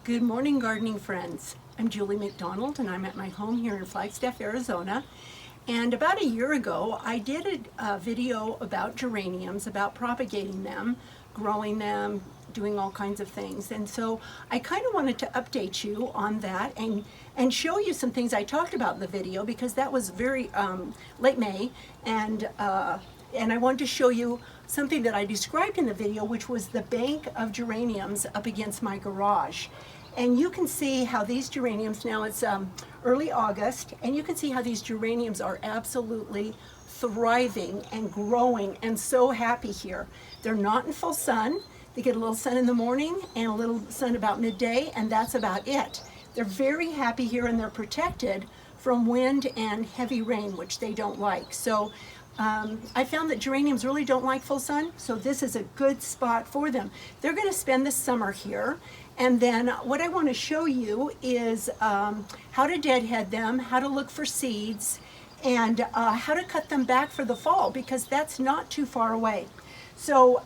Good morning, gardening friends. I'm Julie McDonald, and I'm at my home here in Flagstaff, Arizona. And about a year ago, I did a video about geraniums, about propagating them, growing them, doing all kinds of things. And so I kind of wanted to update you on that and show you some things I talked about in the video, because that was very late May, and I wanted to show you something that I described in the video, which was the bank of geraniums up against my garage. And you can see how these geraniums, now it's early August, and you can see how these geraniums are absolutely thriving and growing and so happy here. They're not in full sun. They get a little sun in the morning and a little sun about midday, and that's about it. They're very happy here, and they're protected from wind and heavy rain, which they don't like. So I found that geraniums really don't like full sun, so this is a good spot for them. They're going to spend the summer here, and then what I want to show you is how to deadhead them, how to look for seeds, and how to cut them back for the fall, because that's not too far away. So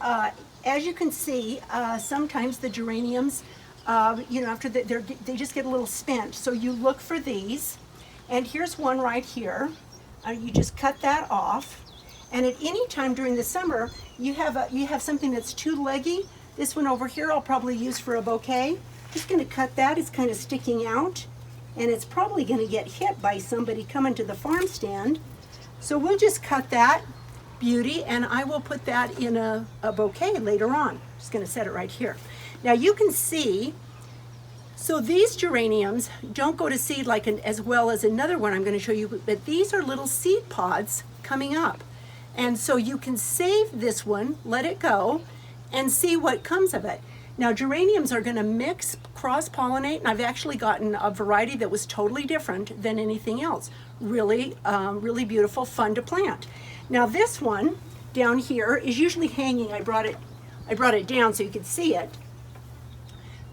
as you can see, sometimes the geraniums, after they just get a little spent. So you look for these, and here's one right here. You just cut that off, and at any time during the summer, you have something that's too leggy. This one over here I'll probably use for a bouquet. Just going to cut that. It's kind of sticking out, and it's probably going to get hit by somebody coming to the farm stand. So we'll just cut that beauty, and I will put that in a bouquet later on. Just going to set it right here. Now you can see, so these geraniums don't go to seed as well as another one I'm going to show you, but these are little seed pods coming up. And so you can save this one, let it go, and see what comes of it. Now geraniums are going to mix, cross-pollinate, and I've actually gotten a variety that was totally different than anything else. Really, really beautiful, fun to plant. Now this one down here is usually hanging. I brought it down so you could see it.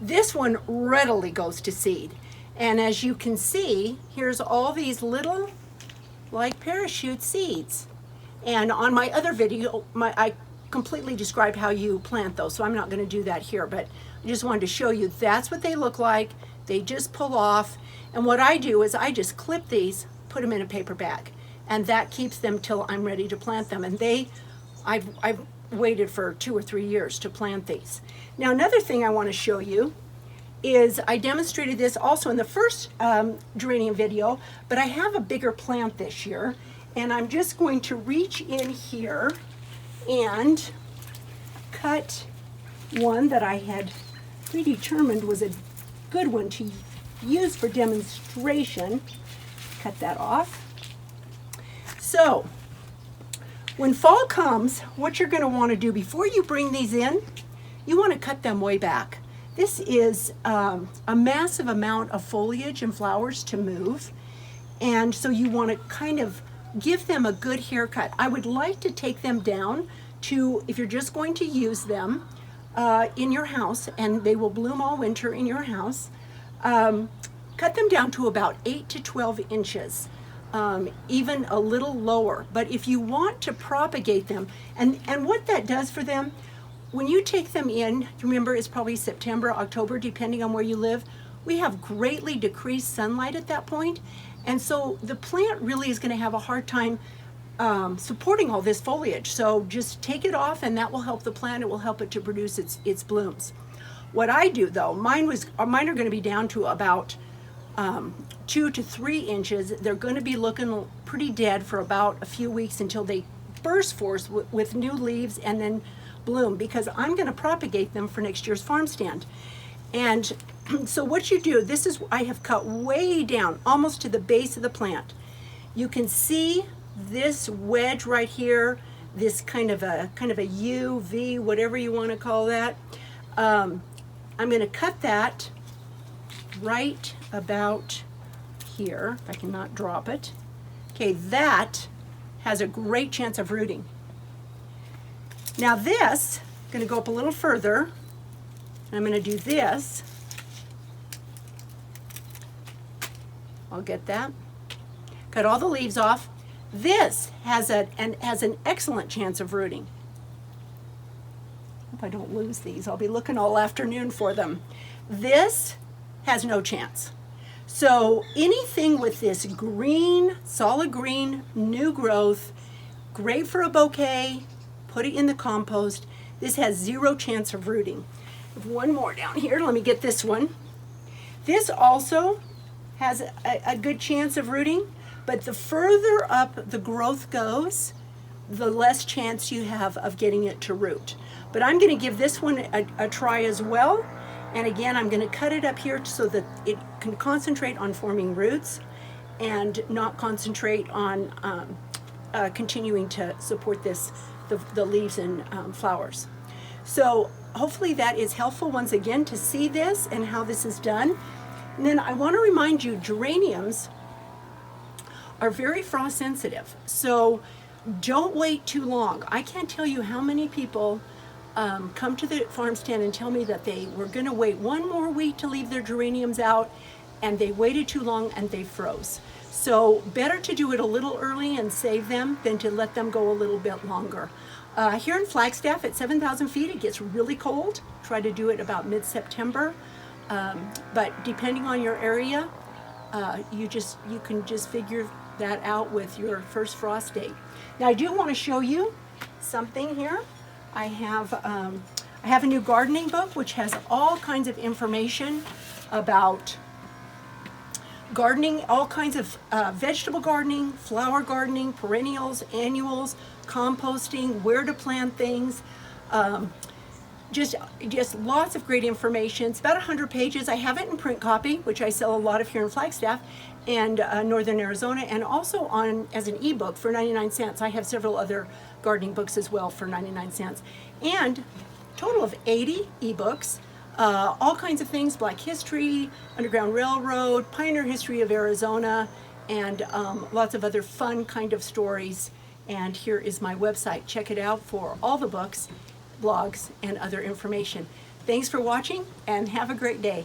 This one readily goes to seed. And as you can see, here's all these little, like parachute seeds. And on my other video, I completely described how you plant those, so I'm not going to do that here, but I just wanted to show you that's what they look like. They just pull off, and what I do is I just clip these, put them in a paper bag, and that keeps them till I'm ready to plant them. And I've waited for 2 or 3 years to plant these. Now another thing I want to show you is I demonstrated this also in the first geranium video, but I have a bigger plant this year, and I'm just going to reach in here and cut one that I had predetermined was a good one to use for demonstration. Cut that off. So when fall comes, what you're going to want to do before you bring these in, you want to cut them way back. This is a massive amount of foliage and flowers to move, and so you want to kind of give them a good haircut. I would like to take them down to, if you're just going to use them in your house, and they will bloom all winter in your house, cut them down to about 8 to 12 inches, even a little lower. But if you want to propagate them, and what that does for them, when you take them in, remember it's probably September, October, depending on where you live, we have greatly decreased sunlight at that point. And so the plant really is going to have a hard time supporting all this foliage. So just take it off, and that will help the plant. It will help it to produce its blooms. What I do though, mine are going to be down to about 2 to 3 inches. They're going to be looking pretty dead for about a few weeks until they burst forth with new leaves and then bloom, because I'm going to propagate them for next year's farm stand. And so what you do, this is, I have cut way down, almost to the base of the plant. You can see this wedge right here, this kind of a U, V, whatever you want to call that. I'm going to cut that right about here, if I cannot drop it. Okay, that has a great chance of rooting. Now this, I'm going to go up a little further. I'm going to do this. I'll get that. Cut all the leaves off. This has an excellent chance of rooting. Hope I don't lose these. I'll be looking all afternoon for them. This has no chance. So anything with this green, solid green, new growth, great for a bouquet, put it in the compost. This has zero chance of rooting. I have one more down here. Let me get this one. This also has a good chance of rooting, but the further up the growth goes, the less chance you have of getting it to root. But I'm going to give this one a try as well. And again, I'm going to cut it up here so that it can concentrate on forming roots and not concentrate on continuing to support the leaves and flowers. So hopefully that is helpful once again to see this and how this is done. And then I want to remind you, geraniums are very frost sensitive. So don't wait too long. I can't tell you how many people come to the farm stand and tell me that they were going to wait one more week to leave their geraniums out, and they waited too long and they froze. So better to do it a little early and save them than to let them go a little bit longer. Here in Flagstaff at 7,000 feet, it gets really cold. Try to do it about mid-September. But depending on your area, you can just figure that out with your first frost date. Now I do want to show you something here. I have a new gardening book which has all kinds of information about gardening, all kinds of vegetable gardening, flower gardening, perennials, annuals, composting, where to plant things. Just lots of great information. It's about 100 pages. I have it in print copy, which I sell a lot of here in Flagstaff and Northern Arizona, and also as an ebook for 99 cents. I have several other gardening books as well for 99 cents. And total of 80 ebooks, all kinds of things: Black history, Underground Railroad, pioneer history of Arizona, and lots of other fun kind of stories. And here is my website. Check it out for all the books, blogs, and other information. Thanks for watching, and have a great day.